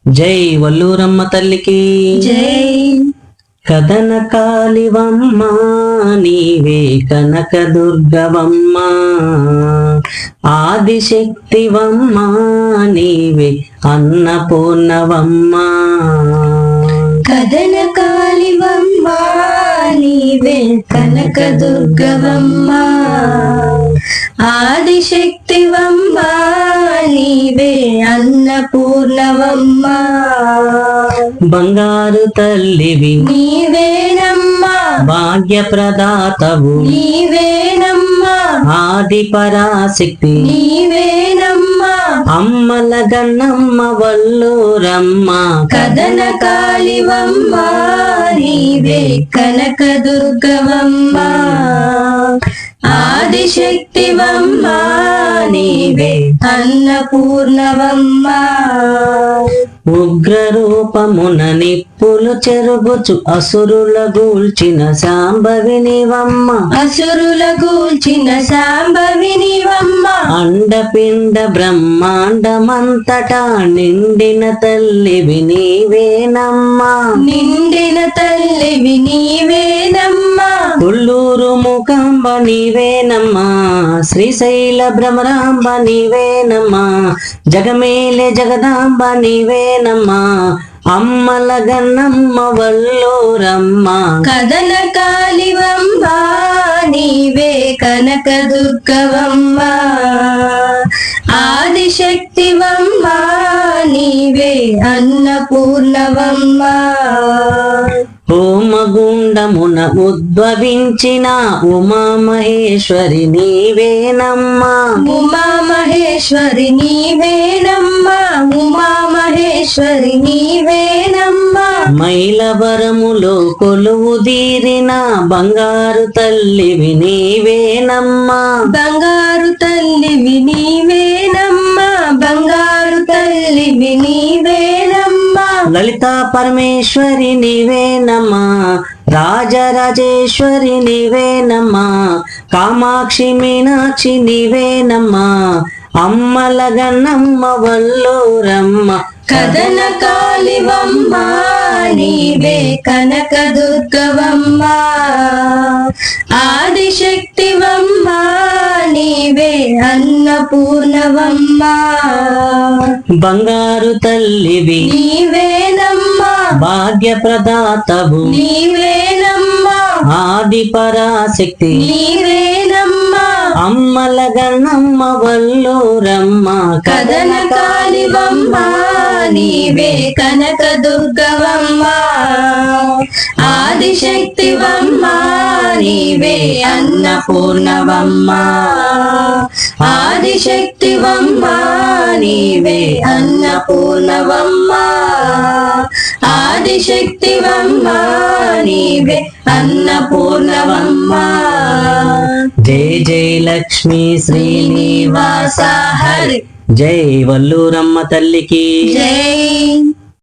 జై వల్లూరమ్మ తల్లికి జై. కథన కాళివమ్మ నీవే కనక దుర్గవమ్మ, ఆదిశక్తివమ్మ నీవే అన్నపూర్ణవమ్మ. కథన కాళివమ్మ నీవే కనక దుర్గవమ్మ, ఆదిశక్తివమ్మ నీవే అన్నపూర్ణవమ్మ. బంగారు తల్లివి నీవేనమ్మా, భాగ్య ప్రదాతవు నీవేనమ్మా, ఆది పరాశక్తి నీవేనమ్మా, అమ్మల గన్నమ్మ వల్లూరమ్మ. కథన కాళివమ్మ నీవే కనక దుర్గవమ్మ, ఆదిశక్తివమ్మ నీవే అన్నపూర్ణవమ్మ. ఉగ్ర రూపమున నిప్పులు చెరుగుచు అసురుల గూల్చిన శాంభవినివమ్మ, అసురుల గూల్చిన శాంభవినివమ్మ. అండపిండ బ్రహ్మాండమంతటా నిండిన తల్లివి నీవేనమ్మా, నిండిన తల్లివి నీవేనమ్మా. కొల్లూరు ముఖాంబ నీవేనమ్మా, శ్రీశైల భ్రమరాంబ నీవేనమ్మా, జగమేలే జగదాంబ నీవేనమ్మా, అమ్మల గన్నమ్మ వల్లూరమ్మ. కథన కాళివమ్మ నీవే కనక దుర్గవమ్మ, ఆదిశక్తివమ్మ నీవే అన్నపూర్ణవమ్మ. హోమగుండమున ఉద్భవించిన ఉమామహేశ్వరి నీవేనమ్మా, ఉమామహేశ్వరి నీవేనమ్మా, ఉమామహేశ్వరి నీవేనమ్మా. మైలవరములో కొలువు తీరిన బంగారు తల్లివి నీవేనమ్మా, బంగారు తల్లివి నీవేనమ్మా, బంగారు తల్లివి నీవేనమ్మా. లలితా పరమేశ్వరి నీవేనమ్మా, రాజరాజేశ్వరి నీవేనమ్మా, కామాక్షి మీనాక్షి నీవేనమ్మా, అమ్మల గన్నమ్మ వల్లూరమ్మ. కథన కాళివమ్మ నీవే కనక దుర్గవమ్మ, ఆదిశక్తివమ్మ నీవే అన్నపూర్ణవమ్మ. బంగారు తల్లివి నీవేనమ్మా, భాగ్య ప్రదాతవు నీవేనమ్మా, ఆది పరాశక్తి నీవేనమ్మా, అమ్మల గన్నమ్మ వల్లూరమ్మ. కథన కాళివమ్మ నీవే కనక దుర్గవమ్మ, ఆదిశక్తివమ్మ నీవే అన్నపూర్ణవమ్మ, ఆదిశక్తివమ్మ నీవే అన్నపూర్ణవమ్మ, ఆదిశక్తివమ్మ నీవే అన్నపూర్ణవమ్మ. జై జై లక్ష్మీ శ్రీనివాస హరి. జై వల్లూరమ్మ తల్లికి జై.